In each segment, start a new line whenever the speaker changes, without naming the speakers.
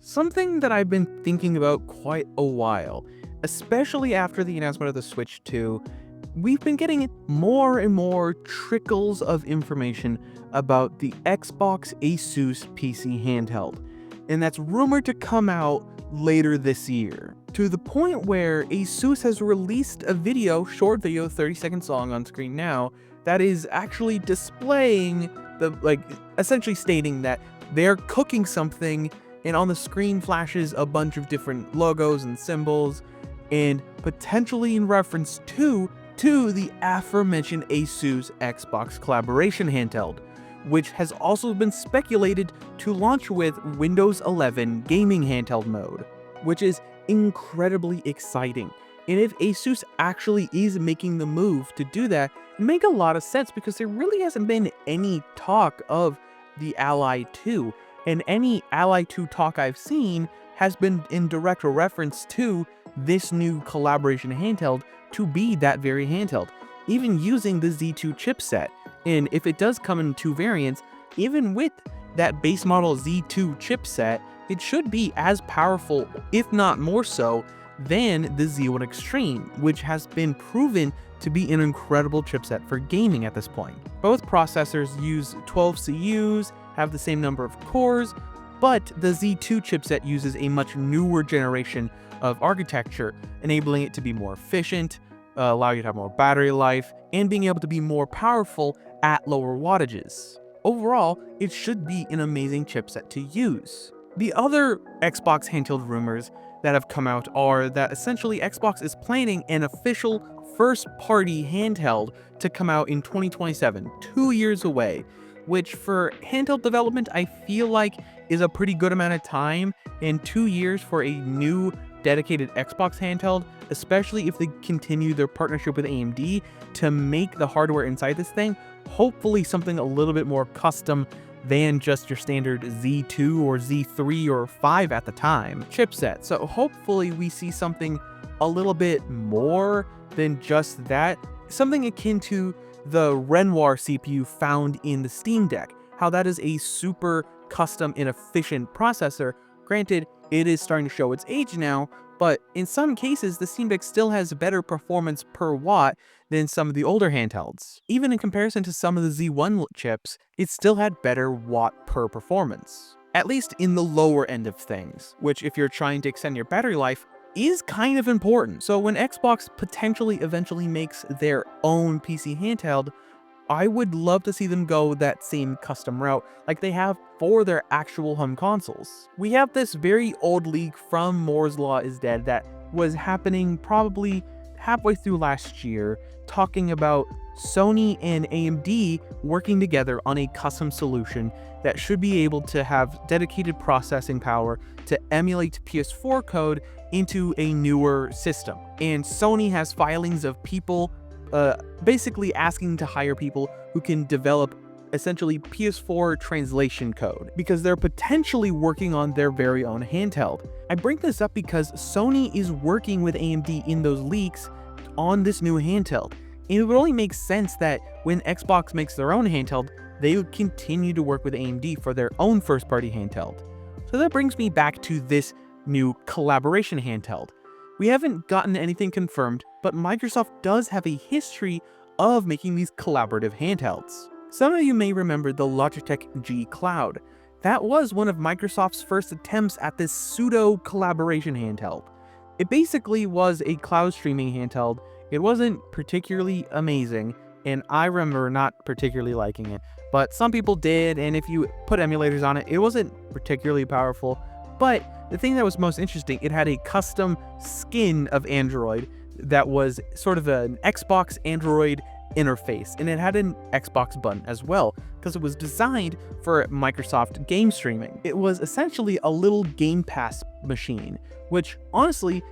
Something that I've been thinking about quite a while, especially after the announcement of the Switch 2, we've been getting more and more trickles of information about the Xbox Asus PC handheld, and that's rumored to come out later this year. To the point where Asus has released a short video, 30-second long on screen now, that is actually displaying essentially stating that they're cooking something, and on the screen flashes a bunch of different logos and symbols, and potentially in reference to the aforementioned Asus Xbox collaboration handheld, which has also been speculated to launch with Windows 11 gaming handheld mode, which is incredibly exciting. And if Asus actually is making the move to do that, it makes a lot of sense because there really hasn't been any talk of the Ally 2, and any Ally 2 talk I've seen has been in direct reference to this new collaboration handheld to be that very handheld, even using the Z2 chipset. And if it does come in two variants, even with that base model Z2 chipset, it should be as powerful, if not more so, than the Z1 Extreme, which has been proven to be an incredible chipset for gaming at this point. Both processors use 12 CUs, have the same number of cores, but the Z2 chipset uses a much newer generation of architecture, enabling it to be more efficient, allow you to have more battery life, and being able to be more powerful at lower wattages. Overall, it should be an amazing chipset to use. The other Xbox handheld rumors that have come out are that essentially Xbox is planning an official first-party handheld to come out in 2027, 2 years away, which for handheld development I feel like is a pretty good amount of time, and 2 years for a new dedicated Xbox handheld, especially if they continue their partnership with AMD to make the hardware inside this thing, hopefully something a little bit more custom than just your standard Z2 or Z3 or 5 at the time chipset. So hopefully we see something a little bit more than just that, something akin to the Renoir CPU found in the Steam Deck, how that is a super custom and efficient processor. Granted, it is starting to show its age now, but in some cases, the Steam Deck still has better performance per watt than some of the older handhelds. Even in comparison to some of the Z1 chips, it still had better watt per performance, at least in the lower end of things, which if you're trying to extend your battery life, is kind of important. So when Xbox potentially eventually makes their own PC handheld, I would love to see them go that same custom route like they have for their actual home consoles. We have this very old leak from Moore's Law is Dead that was happening probably halfway through last year, talking about Sony and AMD working together on a custom solution that should be able to have dedicated processing power to emulate PS4 code into a newer system. And Sony has filings of people basically asking to hire people who can develop essentially PS4 translation code because they're potentially working on their very own handheld. I bring this up because Sony is working with AMD in those leaks on this new handheld. And it would only make sense that when Xbox makes their own handheld, they would continue to work with AMD for their own first-party handheld. So that brings me back to this new collaboration handheld. We haven't gotten anything confirmed, but Microsoft does have a history of making these collaborative handhelds. Some of you may remember the Logitech G Cloud. That was one of Microsoft's first attempts at this pseudo-collaboration handheld. It basically was a cloud streaming handheld. It wasn't particularly amazing, and I remember not particularly liking it, but some people did, and if you put emulators on it, it wasn't particularly powerful. But the thing that was most interesting, it had a custom skin of Android that was sort of an Xbox Android interface, and it had an Xbox button as well, because it was designed for Microsoft game streaming. It was essentially a little Game Pass machine, which honestly,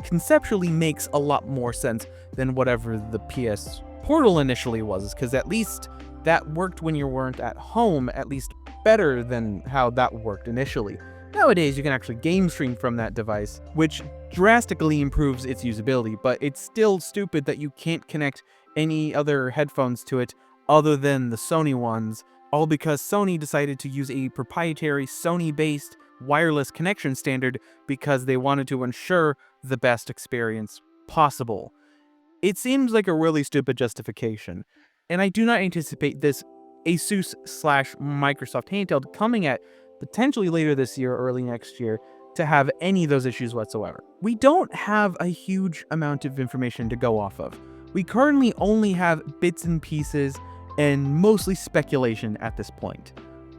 conceptually makes a lot more sense than whatever the PS Portal initially was, because at least that worked when you weren't at home, at least better than how that worked initially. Nowadays, you can actually game stream from that device, which drastically improves its usability, but it's still stupid that you can't connect any other headphones to it other than the Sony ones, all because Sony decided to use a proprietary Sony-based wireless connection standard because they wanted to ensure the best experience possible. It seems like a really stupid justification, and I do not anticipate this Asus/Microsoft handheld coming at potentially later this year or early next year to have any of those issues whatsoever. We don't have a huge amount of information to go off of. We currently only have bits and pieces and mostly speculation at this point.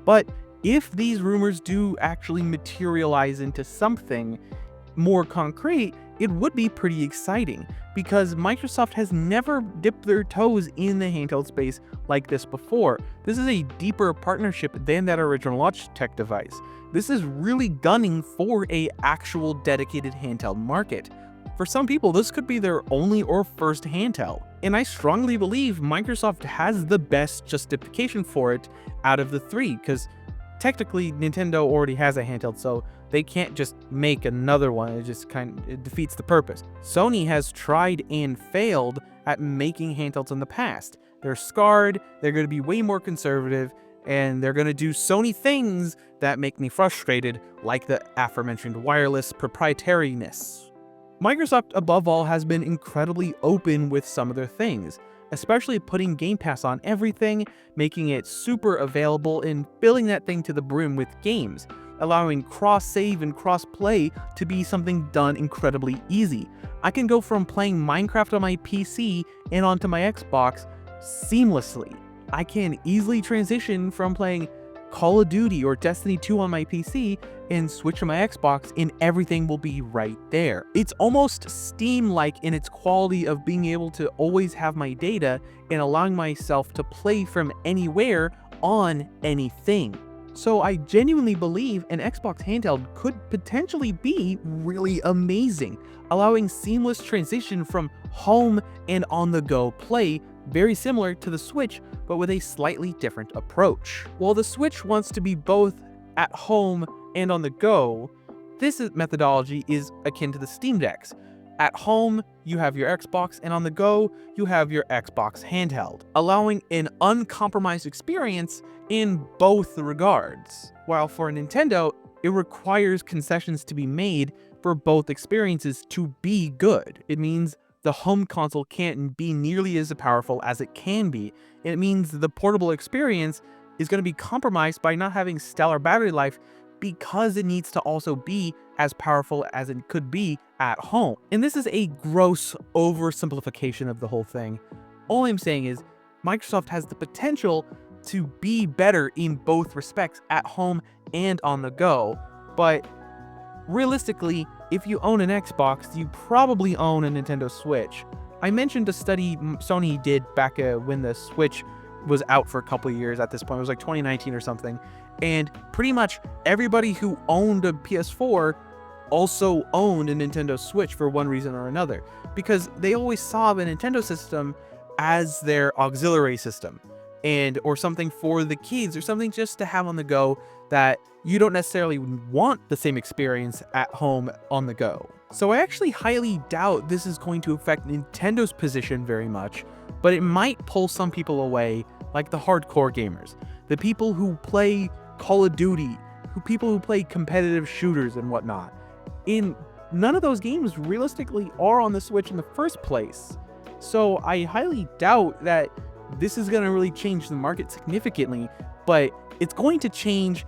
But if these rumors do actually materialize into something more concrete, it would be pretty exciting because Microsoft has never dipped their toes in the handheld space like this before. This is a deeper partnership than that original Logitech device. This is really gunning for a actual dedicated handheld market. For some people, this could be their only or first handheld, and I strongly believe Microsoft has the best justification for it out of the three, because technically Nintendo already has a handheld, so they can't just make another one. It defeats the purpose. Sony has tried and failed at making handhelds in the past. They're scarred, they're going to be way more conservative, and they're going to do Sony things that make me frustrated, like the aforementioned wireless proprietariness. Microsoft, above all, has been incredibly open with some of their things, especially putting Game Pass on everything, making it super available, and filling that thing to the brim with games, allowing cross-save and cross-play to be something done incredibly easy. I can go from playing Minecraft on my PC and onto my Xbox seamlessly. I can easily transition from playing Call of Duty or Destiny 2 on my PC and switch to my Xbox, and everything will be right there. It's almost Steam-like in its quality of being able to always have my data and allowing myself to play from anywhere on anything. So I genuinely believe an Xbox handheld could potentially be really amazing, allowing seamless transition from home and on-the-go play, very similar to the Switch, but with a slightly different approach. While the Switch wants to be both at home and on the go, this methodology is akin to the Steam Decks. At home, you have your Xbox, and on the go, you have your Xbox handheld, allowing an uncompromised experience in both regards. While for Nintendo, it requires concessions to be made for both experiences to be good. It means the home console can't be nearly as powerful as it can be. It means the portable experience is going to be compromised by not having stellar battery life because it needs to also be as powerful as it could be at home. And this is a gross oversimplification of the whole thing. All I'm saying is Microsoft has the potential to be better in both respects, at home and on the go, but realistically, if you own an Xbox, you probably own a Nintendo Switch. I mentioned a study Sony did back when the Switch was out for a couple of years at this point. It was like 2019 or something. And pretty much everybody who owned a PS4 also owned a Nintendo Switch for one reason or another, because they always saw the Nintendo system as their auxiliary system, or something for the kids, or something just to have on the go that you don't necessarily want the same experience at home on the go. So I actually highly doubt this is going to affect Nintendo's position very much, but it might pull some people away, like the hardcore gamers, the people who play Call of Duty, people who play competitive shooters and whatnot. And none of those games realistically are on the Switch in the first place. So I highly doubt that this is going to really change the market significantly, but it's going to change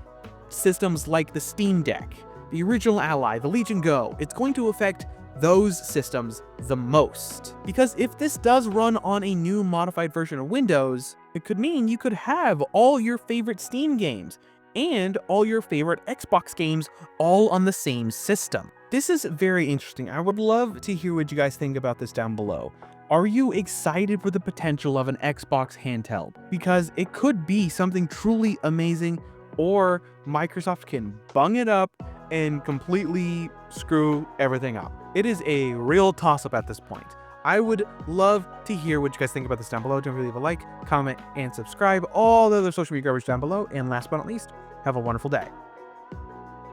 systems like the Steam Deck, the original Ally, the Legion Go. It's going to affect those systems the most. Because if this does run on a new modified version of Windows, it could mean you could have all your favorite Steam games and all your favorite Xbox games all on the same system. This is very interesting. I would love to hear what you guys think about this down below. Are you excited for the potential of an Xbox handheld? Because it could be something truly amazing, or Microsoft can bung it up and completely screw everything up. It is a real toss-up at this point. I would love to hear what you guys think about this down below. Don't forget to leave a like, comment, and subscribe. All the other social media garbage down below. And last but not least, have a wonderful day.